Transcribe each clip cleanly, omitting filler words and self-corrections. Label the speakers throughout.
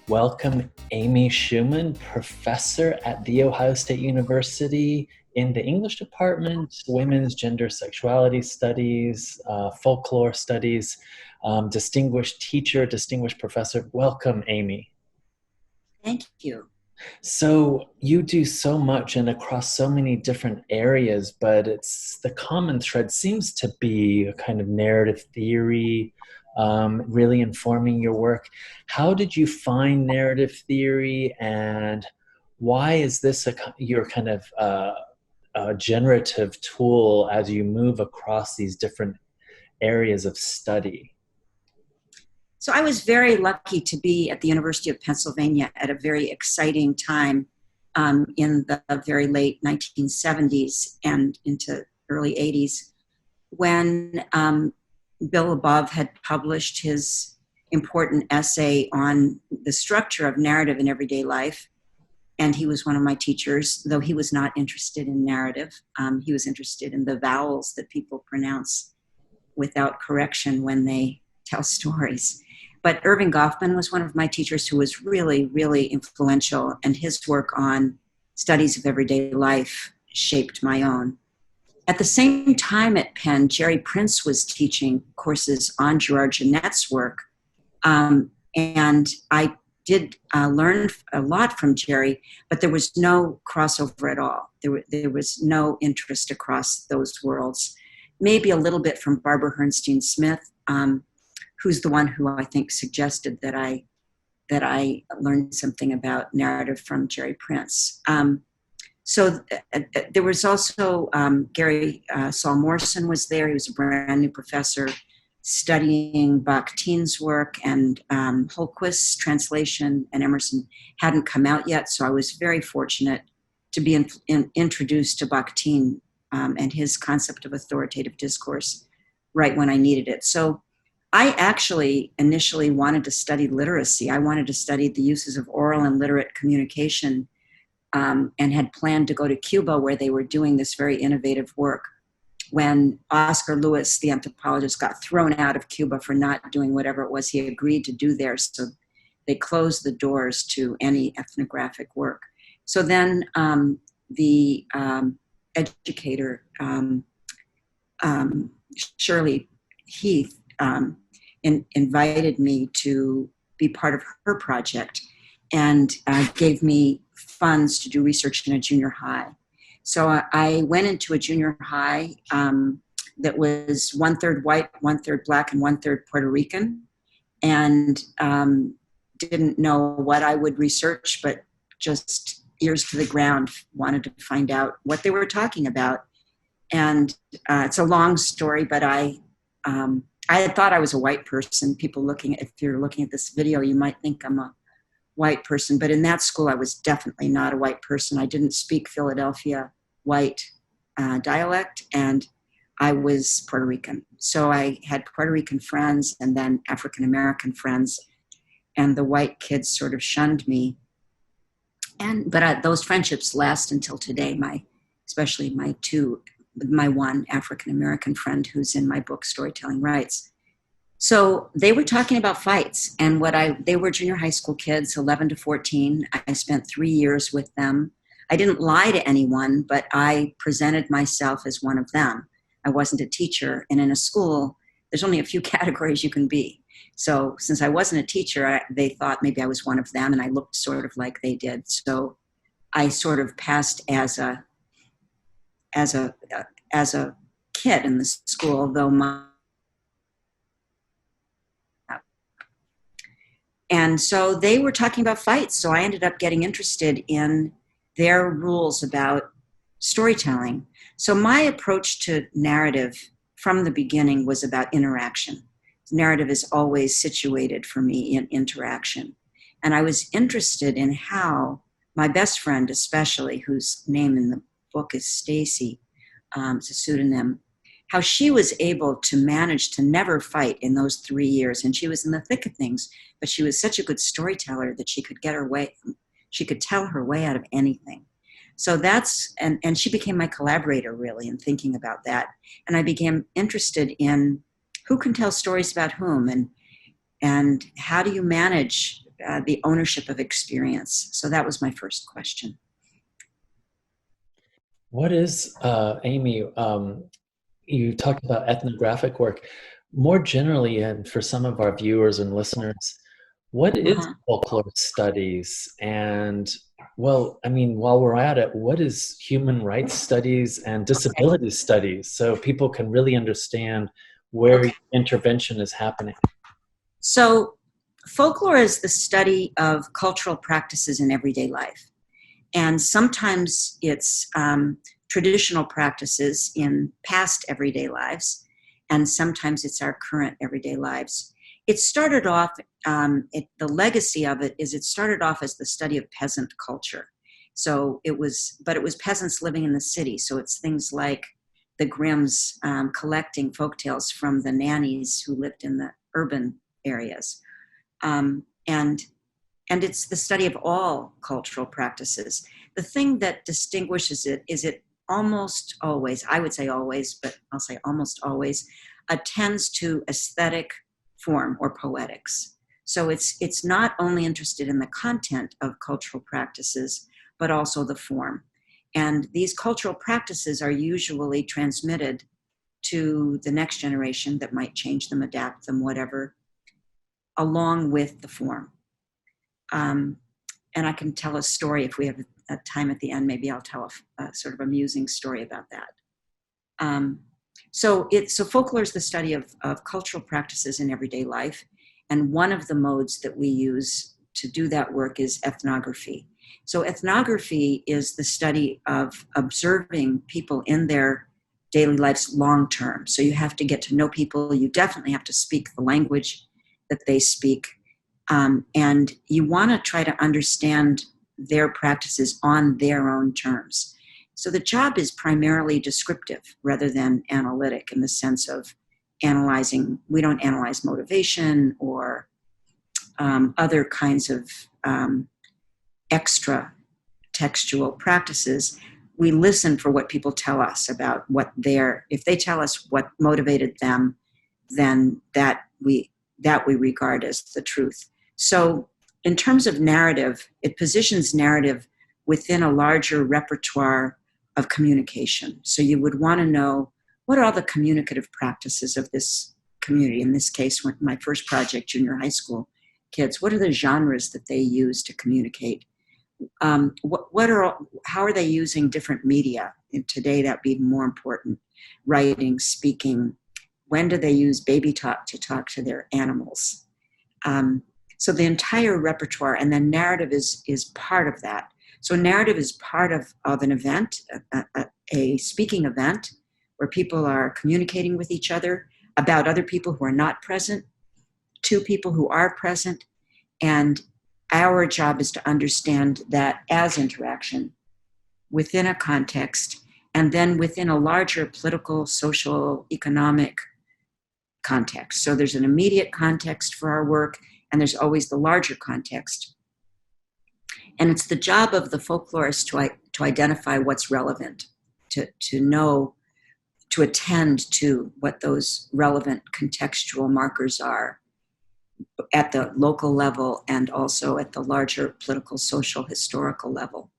Speaker 1: Welcome, Amy Shuman, professor at The Ohio State University in the English department, Women's Gender Sexuality Studies, Folklore Studies, distinguished teacher, distinguished professor. Welcome, Amy.
Speaker 2: Thank you.
Speaker 1: So you do so much and across so many different areas, but the common thread seems to be a kind of narrative theory, really informing your work. How did you find narrative theory, and why is this your kind of generative tool as you move across these different areas of study?
Speaker 2: So I was very lucky to be at the University of Pennsylvania at a very exciting time in the very late 1970s and into early 80s when Bill Above had published his important essay on the structure of narrative in everyday life. And he was one of my teachers, though he was not interested in narrative. He was interested in the vowels that people pronounce without correction when they tell stories. But Irving Goffman was one of my teachers who was really, really influential, and his work on studies of everyday life shaped my own. At the same time at Penn, Jerry Prince was teaching courses on Gerard Jeanette's work, and I did learn a lot from Jerry, but there was no crossover at all. There was no interest across those worlds. Maybe a little bit from Barbara Herrnstein Smith, who's the one who I think suggested that I learned something about narrative from Jerry Prince. So there was also Gary Saul Morrison was there. He was a brand new professor studying Bakhtín's work, and Holquist's translation and Emerson hadn't come out yet. So I was very fortunate to be introduced to Bakhtín and his concept of authoritative discourse right when I needed it. So I actually initially wanted to study literacy. I wanted to study the uses of oral and literate communication, and had planned to go to Cuba, where they were doing this very innovative work, when Oscar Lewis, the anthropologist, got thrown out of Cuba for not doing whatever it was he agreed to do there. So they closed the doors to any ethnographic work. So then the educator, Shirley Heath, invited me to be part of her project, and gave me funds to do research in a junior high. So I went into a junior high that was 1/3 white, 1/3 black, and 1/3 Puerto Rican, and didn't know what I would research, but just ears to the ground, wanted to find out what they were talking about. And it's a long story, but I had thought I was a white person. If you're looking at this video, you might think I'm a white person, but in that school, I was definitely not a white person. I didn't speak Philadelphia white dialect, and I was Puerto Rican. So I had Puerto Rican friends and then African-American friends, and the white kids sort of shunned me. But those friendships last until today, especially my one African-American friend who's in my book, Storytelling Rights. So they were talking about fights, and they were junior high school kids, 11 to 14. I spent 3 years with them. I didn't lie to anyone, but I presented myself as one of them. I wasn't a teacher, and in a school, there's only a few categories you can be. So since I wasn't a teacher, they thought maybe I was one of them, and I looked sort of like they did. So I sort of passed as a kid in the school, though and so they were talking about fights. So I ended up getting interested in their rules about storytelling. So my approach to narrative from the beginning was about interaction. Narrative is always situated for me in interaction. And I was interested in how my best friend, especially, whose name in the book is Stacy, it's a pseudonym, how she was able to manage to never fight in those 3 years. And she was in the thick of things, but she was such a good storyteller that she could she could tell her way out of anything. So and she became my collaborator, really, in thinking about that. And I became interested in who can tell stories about whom, and how do you manage the ownership of experience. So that was my first question.
Speaker 1: What is, Amy, you talked about ethnographic work. More generally, and for some of our viewers and listeners, what is
Speaker 2: Uh-huh.
Speaker 1: folklore studies? And, well, I mean, while we're at it, what is human rights studies and
Speaker 2: Okay.
Speaker 1: disability studies so people can really understand where
Speaker 2: Okay.
Speaker 1: intervention is happening?
Speaker 2: So folklore is the study of cultural practices in everyday life. And sometimes it's traditional practices in past everyday lives, and sometimes it's our current everyday lives. It started off, the legacy of it is it started off as the study of peasant culture. So it was peasants living in the city. So it's things like the Grimms collecting folktales from the nannies who lived in the urban areas. And it's the study of all cultural practices. The thing that distinguishes it is it almost always, I would say always, but I'll say almost always, attends to aesthetic form or poetics. So it's not only interested in the content of cultural practices, but also the form. And these cultural practices are usually transmitted to the next generation that might change them, adapt them, whatever, along with the form. And I can tell a story if we have a time at the end. Maybe I'll tell a sort of amusing story about that. So folklore is the study of cultural practices in everyday life, and one of the modes that we use to do that work is ethnography. So ethnography is the study of observing people in their daily lives long term. So you have to get to know people. You definitely have to speak the language that they speak. And you want to try to understand their practices on their own terms. So the job is primarily descriptive rather than analytic in the sense of analyzing. We don't analyze motivation or other kinds of extra textual practices. We listen for what people tell us about if they tell us what motivated them, then that we regard as the truth. So in terms of narrative, it positions narrative within a larger repertoire of communication. So you would want to know, what are all the communicative practices of this community? In this case, my first project, junior high school kids, what are the genres that they use to communicate? How are they using different media? And today that'd be more important. Writing, speaking. When do they use baby talk to their animals? So the entire repertoire, and then narrative is part of that. So narrative is part of an event, a speaking event, where people are communicating with each other about other people who are not present, to people who are present, and our job is to understand that as interaction within a context, and then within a larger political, social, economic context. So there's an immediate context for our work, and there's always the larger context. And it's the job of the folklorist to identify what's relevant, to know, to attend to what those relevant contextual markers are at the local level and also at the larger political, social, historical level.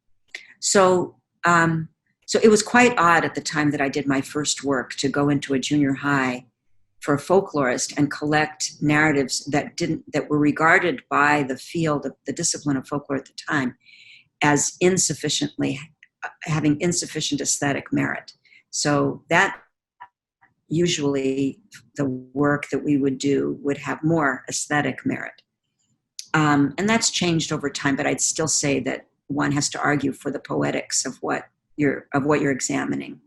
Speaker 2: So it was quite odd at the time that I did my first work to go into a junior high for a folklorist and collect narratives that were regarded by the field of the discipline of folklore at the time as having insufficient aesthetic merit. So that usually the work that we would do would have more aesthetic merit. And that's changed over time, but I'd still say that one has to argue for the poetics of what you're examining.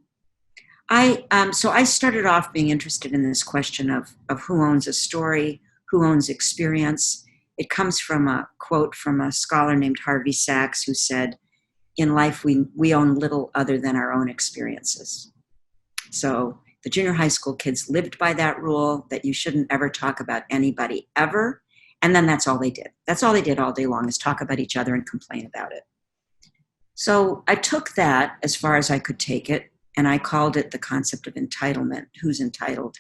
Speaker 2: So I started off being interested in this question of who owns a story, who owns experience. It comes from a quote from a scholar named Harvey Sachs who said, "In life, we own little other than our own experiences." So the junior high school kids lived by that rule that you shouldn't ever talk about anybody ever. And then that's all they did. That's all they did all day long, is talk about each other and complain about it. So I took that as far as I could take it, and I called it the concept of entitlement. Who's entitled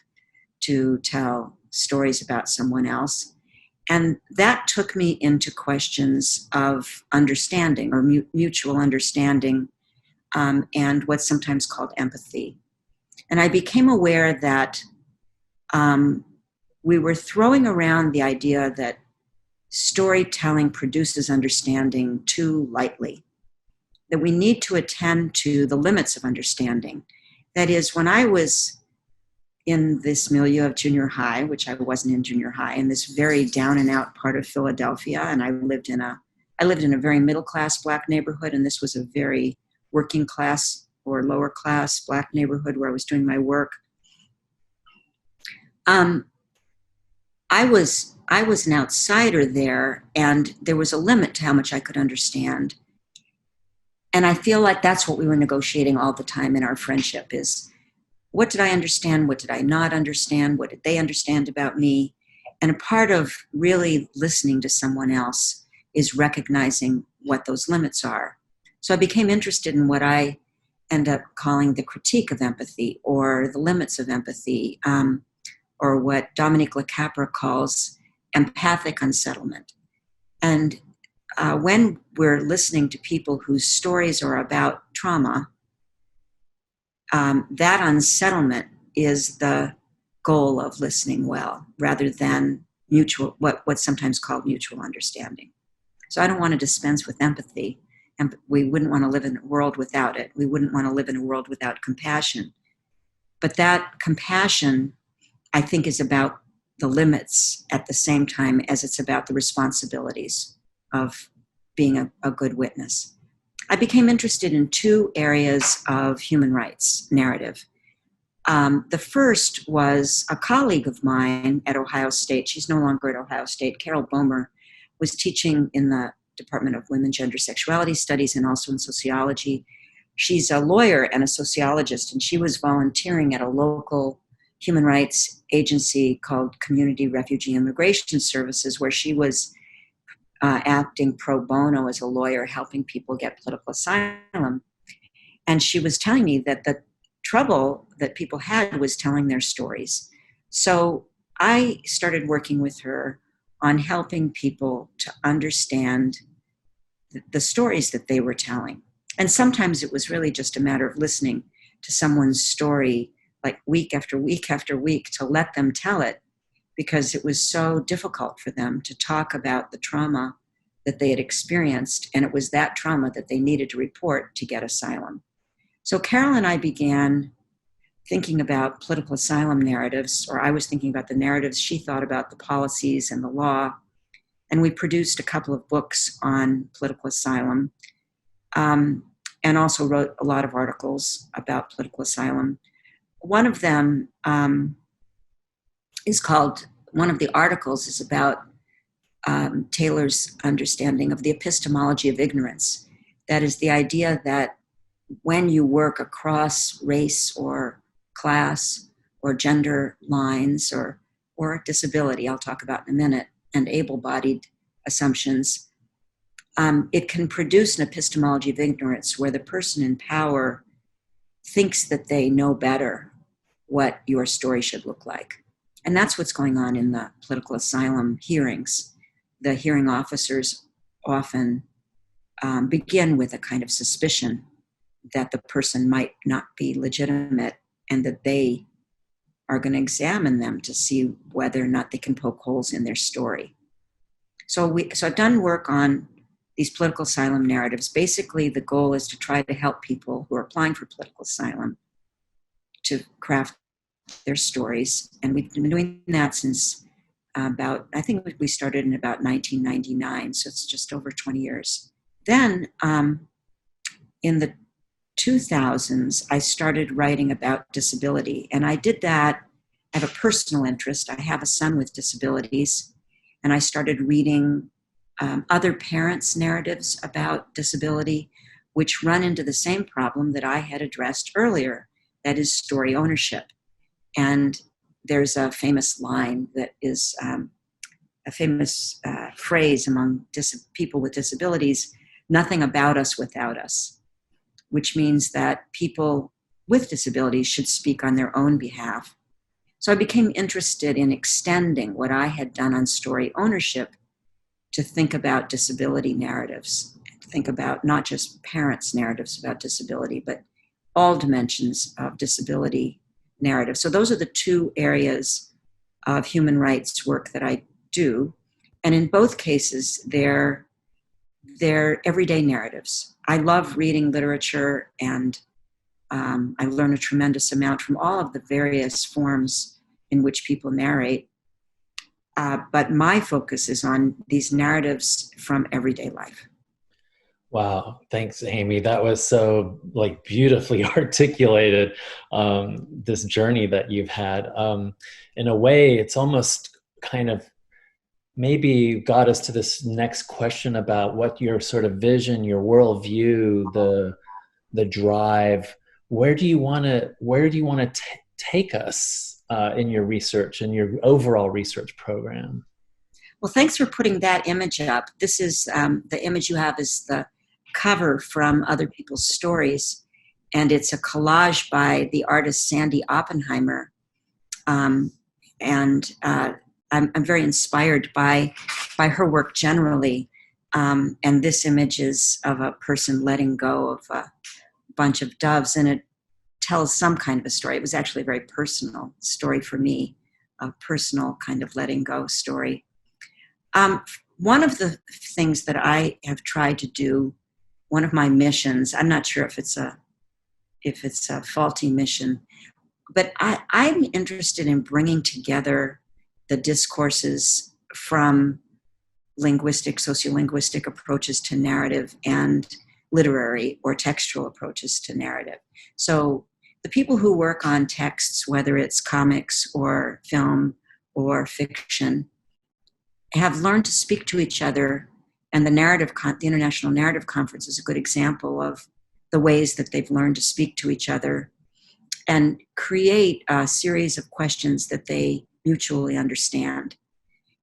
Speaker 2: to tell stories about someone else? And that took me into questions of understanding or mutual understanding, and what's sometimes called empathy. And I became aware that we were throwing around the idea that storytelling produces understanding too lightly, that we need to attend to the limits of understanding. That is, when I was in this milieu of junior high, which I wasn't in junior high, in this very down and out part of Philadelphia, and I lived in a very middle class Black neighborhood, and this was a very working class or lower class Black neighborhood where I was doing my work. I was an outsider there, and there was a limit to how much I could understand. And I feel like that's what we were negotiating all the time in our friendship is, what did I understand? What did I not understand? What did they understand about me? And a part of really listening to someone else is recognizing what those limits are. So I became interested in what I end up calling the critique of empathy, or the limits of empathy, or what Dominique LeCapra calls empathic unsettlement. And when we're listening to people whose stories are about trauma, that unsettlement is the goal of listening well, rather than what's sometimes called mutual understanding. So I don't want to dispense with empathy, and we wouldn't want to live in a world without it. We wouldn't want to live in a world without compassion. But that compassion, I think, is about the limits at the same time as it's about the responsibilities of being a good witness. I became interested in two areas of human rights narrative. The first was a colleague of mine at Ohio State. She's no longer at Ohio State. Carol Bomer was teaching in the Department of Women, Gender, Sexuality Studies, and also in sociology. She's a lawyer and a sociologist, and she was volunteering at a local human rights agency called Community Refugee Immigration Services, where she was acting pro bono as a lawyer, helping people get political asylum. And she was telling me that the trouble that people had was telling their stories. So I started working with her on helping people to understand the stories that they were telling. And sometimes it was really just a matter of listening to someone's story, like week after week after week, to let them tell it, because it was so difficult for them to talk about the trauma that they had experienced, and it was that trauma that they needed to report to get asylum. So Carol and I began thinking about political asylum narratives, or I was thinking about the narratives, she thought about the policies and the law, and we produced a couple of books on political asylum, and also wrote a lot of articles about political asylum. One of them one of the articles is about Taylor's understanding of the epistemology of ignorance. That is the idea that when you work across race or class or gender lines or disability, I'll talk about in a minute, and able-bodied assumptions, it can produce an epistemology of ignorance where the person in power thinks that they know better what your story should look like. And that's what's going on in the political asylum hearings. The hearing officers often begin with a kind of suspicion that the person might not be legitimate, and that they are going to examine them to see whether or not they can poke holes in their story. So I've done work on these political asylum narratives. Basically, the goal is to try to help people who are applying for political asylum to craft their stories. And we've been doing that since I think we started in about 1999, so it's just over 20 years. Then in the 2000s, I started writing about disability, and I did that. I have a personal interest. I have a son with disabilities, and I started reading other parents' narratives about disability, which run into the same problem that I had addressed earlier, that is story ownership. And there's a famous line that is a famous phrase among people with disabilities: nothing about us without us, which means that people with disabilities should speak on their own behalf. So I became interested in extending what I had done on story ownership to think about disability narratives, to think about not just parents' narratives about disability, but all dimensions of disability narrative. So those are the two areas of human rights work that I do. And in both cases, they're everyday narratives. I love reading literature, and I learn a tremendous amount from all of the various forms in which people narrate. But my focus is on these narratives from everyday life.
Speaker 1: Wow, thanks, Amy. That was so like beautifully articulated. This journey that you've had. In a way, it's almost kind of maybe got us to this next question about what your sort of vision, your worldview, the drive. Where do you want to take us in your research and your overall research program?
Speaker 2: Well, thanks for putting that image up. This is the image you have is the cover from other people's stories, and it's a collage by the artist Sandy Oppenheimer. I'm very inspired by her work generally. And this image is of a person letting go of a bunch of doves, and it tells some kind of a story. It was actually a very personal story for me, a personal kind of letting go story. One of the things that I have tried to do, one of my missions, I'm not sure if it's a faulty mission, but I'm interested in bringing together the discourses from linguistic, sociolinguistic approaches to narrative and literary or textual approaches to narrative. So the people who work on texts, whether it's comics or film or fiction, have learned to speak to each other, and the International Narrative Conference is a good example of the ways that they've learned to speak to each other and create a series of questions that they mutually understand.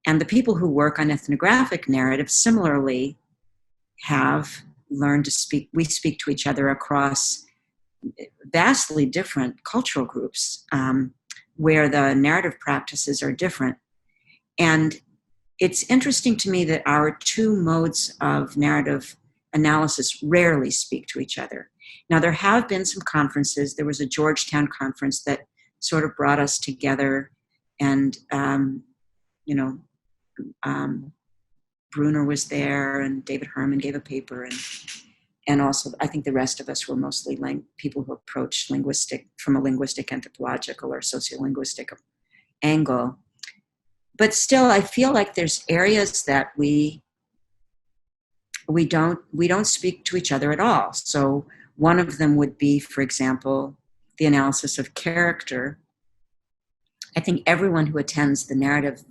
Speaker 2: And the people who work on ethnographic narrative similarly have learned to speak. We speak to each other across vastly different cultural groups where the narrative practices are different. And it's interesting to me that our two modes of narrative analysis rarely speak to each other. Now, there have been some conferences. There was a Georgetown conference that sort of brought us together, and Bruner was there, and David Herman gave a paper, and also I think the rest of us were mostly people who approached from a linguistic, anthropological, or sociolinguistic angle. But still, I feel like there's areas that we don't speak to each other at all. So one of them would be, for example, the analysis of character. I think everyone who attends the narrative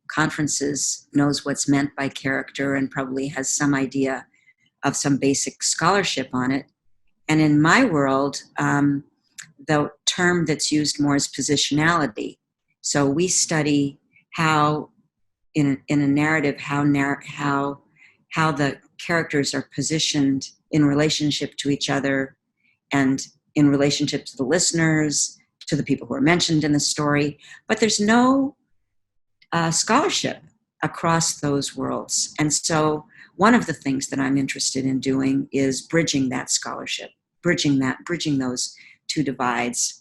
Speaker 2: conferences knows what's meant by character and probably has some idea of some basic scholarship on it. And in my world, the term that's used more is positionality. So we study how, in a narrative, how the characters are positioned in relationship to each other and in relationship to the listeners, to the people who are mentioned in the story. But there's no scholarship across those worlds. And so one of the things that I'm interested in doing is bridging that scholarship, bridging those two divides.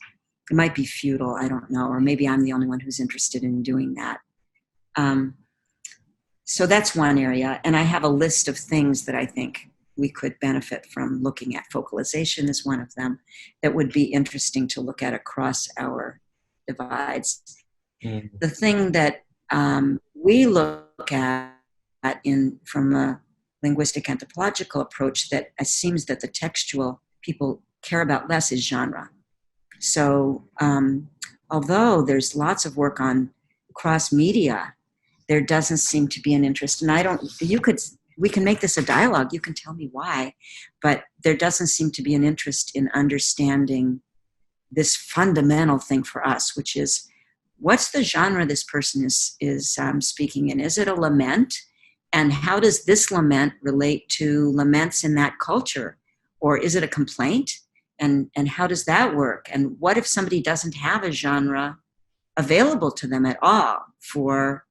Speaker 2: It might be futile, I don't know, or maybe I'm the only one who's interested in doing that. So that's one area, and I have a list of things that I think we could benefit from looking at. Focalization is one of them that would be interesting to look at across our divides. Mm-hmm. The thing that we look at from a linguistic anthropological approach that it seems that the textual people care about less is genre. So although there's lots of work on cross-media, there doesn't seem to be an interest. And we can make this a dialogue. You can tell me why, but there doesn't seem to be an interest in understanding this fundamental thing for us, which is what's the genre this person is speaking in? Is it a lament? And how does this lament relate to laments in that culture? Or is it a complaint? And how does that work? And what if somebody doesn't have a genre available to them at all for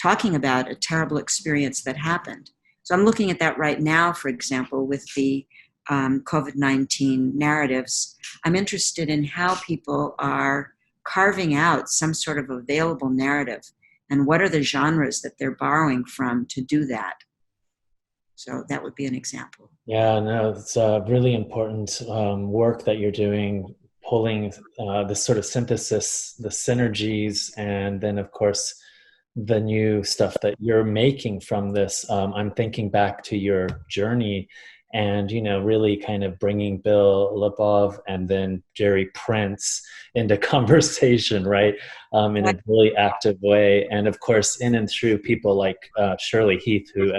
Speaker 2: talking about a terrible experience that happened. So I'm looking at that right now, for example, with the COVID-19 narratives. I'm interested in how people are carving out some sort of available narrative and what are the genres that they're borrowing from to do that. So that would be an example.
Speaker 1: Yeah, no, it's a really important work that you're doing, pulling this sort of synthesis, the synergies, and then, of course, the new stuff that you're making from this. I'm thinking back to your journey and, really kind of bringing Bill Lipov and then Jerry Prince into conversation, right? In a really active way. And of course, in and through people like Shirley Heath, who,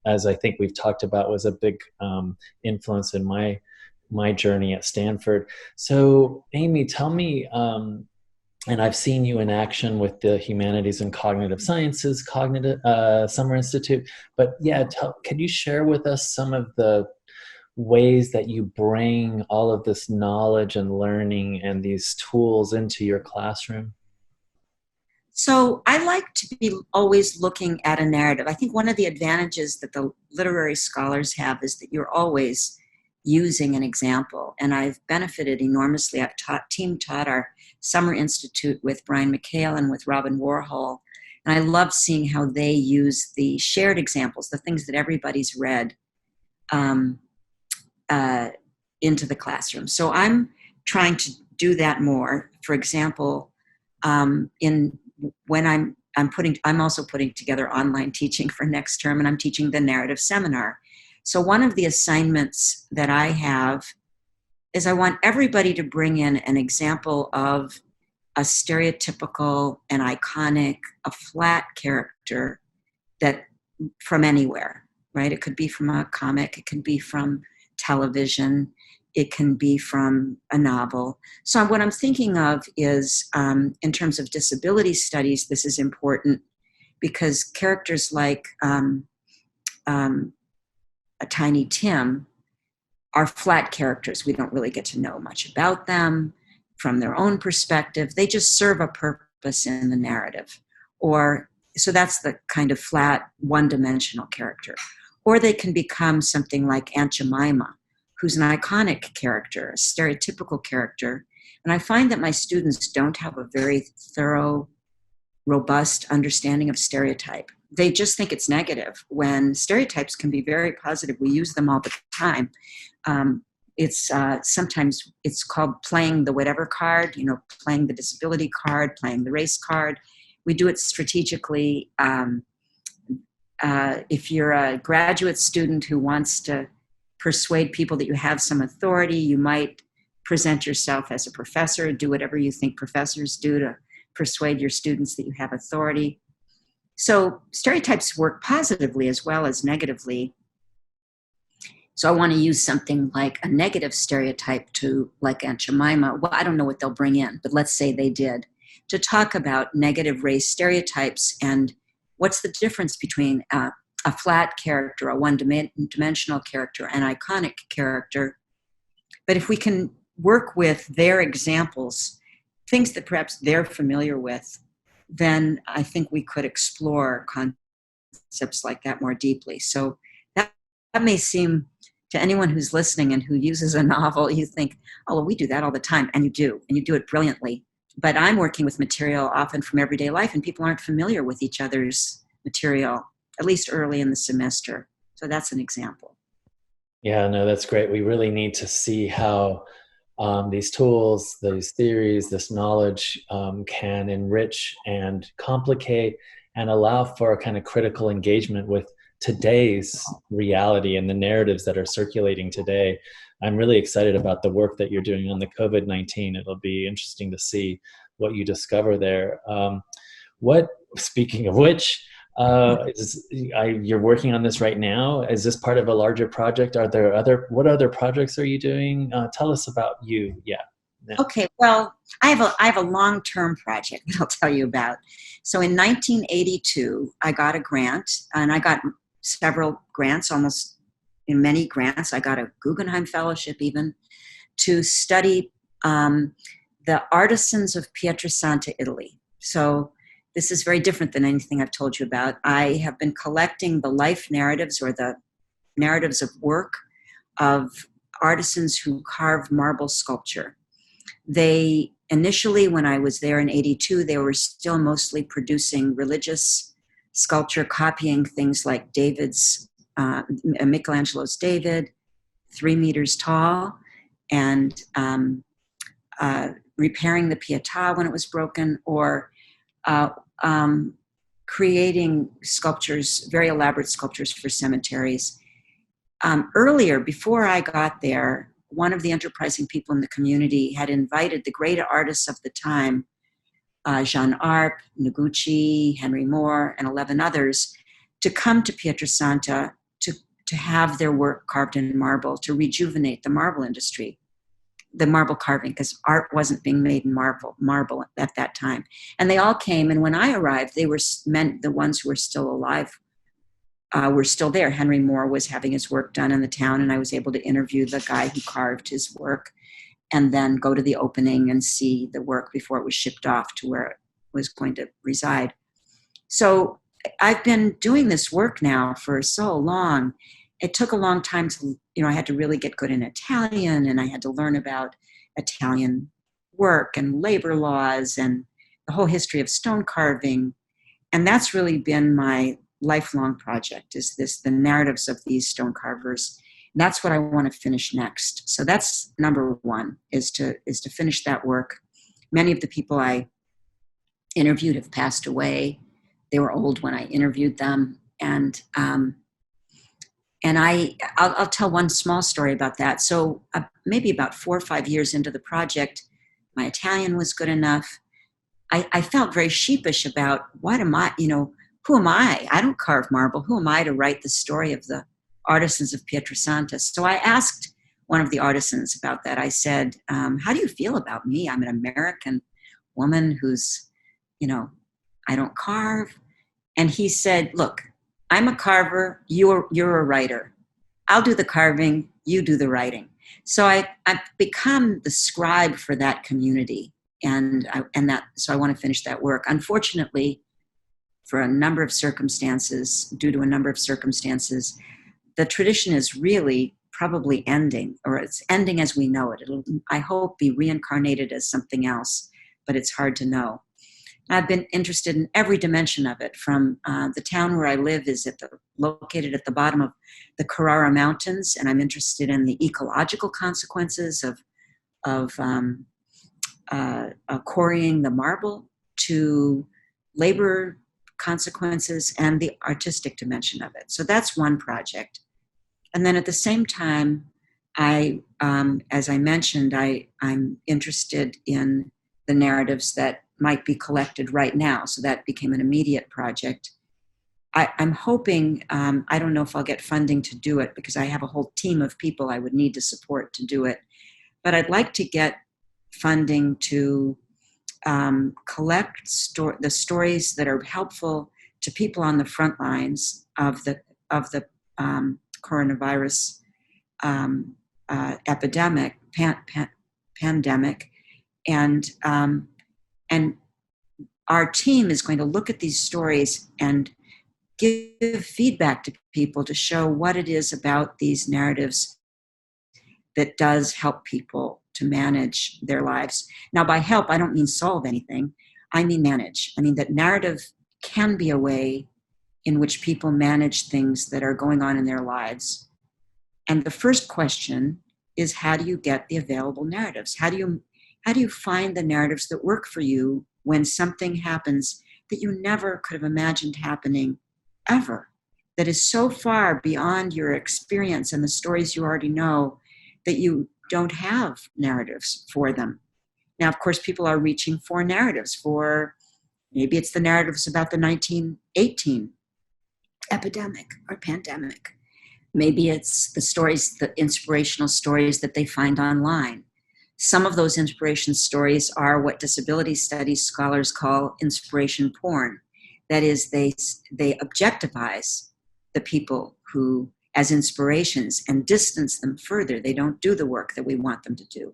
Speaker 1: as I think we've talked about, was a big influence in my journey at Stanford. So, Amy, tell me, and I've seen you in action with the Humanities and Cognitive Sciences Cognitive Summer Institute. But yeah, can you share with us some of the ways that you bring all of this knowledge and learning and these tools into your classroom?
Speaker 2: So I like to be always looking at a narrative. I think one of the advantages that the literary scholars have is that you're always using an example. And I've benefited enormously. I've team taught our Summer Institute with Brian McHale and with Robin Warhol. And I love seeing how they use the shared examples, the things that everybody's read, into the classroom. So I'm trying to do that more. For example, when I'm also putting together online teaching for next term, and I'm teaching the narrative seminar. So one of the assignments that I have is I want everybody to bring in an example of a stereotypical, an iconic, a flat character that from anywhere, right? It could be from a comic, it could be from television, it can be from a novel. So what I'm thinking of is, in terms of disability studies, this is important because characters like a Tiny Tim are flat characters. We don't really get to know much about them from their own perspective. They just serve a purpose in the narrative. So that's the kind of flat, one-dimensional character. Or they can become something like Aunt Jemima, who's an iconic character, a stereotypical character. And I find that my students don't have a very thorough, robust understanding of stereotype. They just think it's negative when stereotypes can be very positive. We use them all the time. Sometimes it's called playing the whatever card, playing the disability card, playing the race card. We do it strategically. If you're a graduate student who wants to persuade people that you have some authority, you might present yourself as a professor, do whatever you think professors do to persuade your students that you have authority. So stereotypes work positively as well as negatively. So I want to use something like a negative stereotype like Aunt Jemima. Well, I don't know what they'll bring in, but let's say they did, to talk about negative race stereotypes and what's the difference between a flat character, a one-dimensional character, an iconic character. But if we can work with their examples, things that perhaps they're familiar with, then I think we could explore concepts like that more deeply. So that may seem, to anyone who's listening and who uses a novel, you think, oh, well, we do that all the time. And you do it brilliantly. But I'm working with material often from everyday life, and people aren't familiar with each other's material, at least early in the semester. So that's an example.
Speaker 1: Yeah, no, that's great. We really need to see how these tools, these theories, this knowledge can enrich and complicate and allow for a kind of critical engagement with today's reality and the narratives that are circulating today. I'm really excited about the work that you're doing on the COVID-19. It'll be interesting to see what you discover there. Speaking of which, you're working on this right now. Is this part of a larger project? What other projects are you doing? Tell us about you. Yeah.
Speaker 2: Okay. Well, I have a long-term project that I'll tell you about. So in 1982, I got a grant, and I got several grants, almost in many grants. I got a Guggenheim Fellowship even, to study the artisans of Pietrasanta, Italy. So this is very different than anything I've told you about. I have been collecting the life narratives or the narratives of work of artisans who carve marble sculpture. They initially, when I was there in 82, they were still mostly producing religious sculpture, copying things like Michelangelo's David, 3 meters tall, and repairing the Pietà when it was broken, or creating sculptures, very elaborate sculptures for cemeteries. Earlier, before I got there, one of the enterprising people in the community had invited the great artists of the time, Jean Arp, Noguchi, Henry Moore, and 11 others, to come to Pietrasanta to have their work carved in marble, to rejuvenate the marble industry, the marble carving, because art wasn't being made in marble at that time. And they all came, and when I arrived, they were the ones who were still alive were still there. Henry Moore was having his work done in the town, and I was able to interview the guy who carved his work and then go to the opening and see the work before it was shipped off to where it was going to reside. So I've been doing this work now for so long. It took a long time to, I had to really get good in Italian, and I had to learn about Italian work and labor laws and the whole history of stone carving. And that's really been my lifelong project, is the narratives of these stone carvers. And that's what I want to finish next. So that's number one, is to finish that work. Many of the people I interviewed have passed away. They were old when I interviewed them. And I'll tell one small story about that. So maybe about 4 or 5 years into the project, my Italian was good enough. I felt very sheepish about who am I? I don't carve marble. Who am I to write the story of the artisans of Pietrasanta? So I asked one of the artisans about that. I said, how do you feel about me? I'm an American woman who's, I don't carve. And he said, look, I'm a carver, you're a writer. I'll do the carving, you do the writing. So I've become the scribe for that community. So I want to finish that work. Unfortunately, due to a number of circumstances, the tradition is really probably ending, or it's ending as we know it. It'll, I hope, be reincarnated as something else, but it's hard to know. I've been interested in every dimension of it. From the town where I live is located at the bottom of the Carrara Mountains, and I'm interested in the ecological consequences of quarrying the marble, to labor consequences and the artistic dimension of it. So that's one project. And then at the same time, as I mentioned, I'm interested in the narratives that might be collected right now. So that became an immediate project. I'm hoping, I don't know if I'll get funding to do it, because I have a whole team of people I would need to support to do it. But I'd like to get funding to collect the stories that are helpful to people on the front lines of the coronavirus epidemic, pandemic, and our team is going to look at these stories and give feedback to people to show what it is about these narratives that does help people to manage their lives. Now, by help, I don't mean solve anything. I mean manage. I mean that narrative can be a way in which people manage things that are going on in their lives. And the first question is, how do you get the available narratives? How do you find the narratives that work for you when something happens that you never could have imagined happening ever, that is so far beyond your experience and the stories you already know that you don't have narratives for them? Now, of course, people are reaching for narratives for, maybe it's the narratives about the 1918 epidemic or pandemic. Maybe it's the stories, the inspirational stories that they find online. Some of those inspiration stories are what disability studies scholars call inspiration porn. That is, they objectifies the people who as inspirations and distance them further. They don't do the work that we want them to do.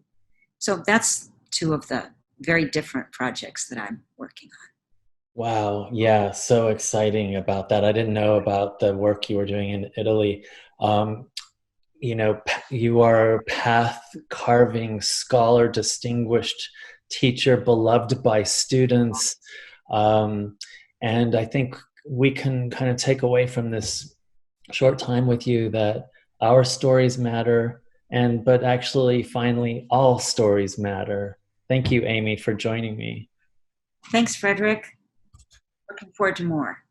Speaker 2: So that's two of the very different projects that I'm working on.
Speaker 1: Wow. Yeah. So exciting about that. I didn't know about the work you were doing in Italy. Um, you are a path carving scholar, distinguished teacher, beloved by students. Um, and I think we can kind of take away from this short time with you that our stories matter, and but actually, finally, all stories matter. Thank you, Amy, for joining me.
Speaker 2: Thanks, Frederick. Looking forward to more.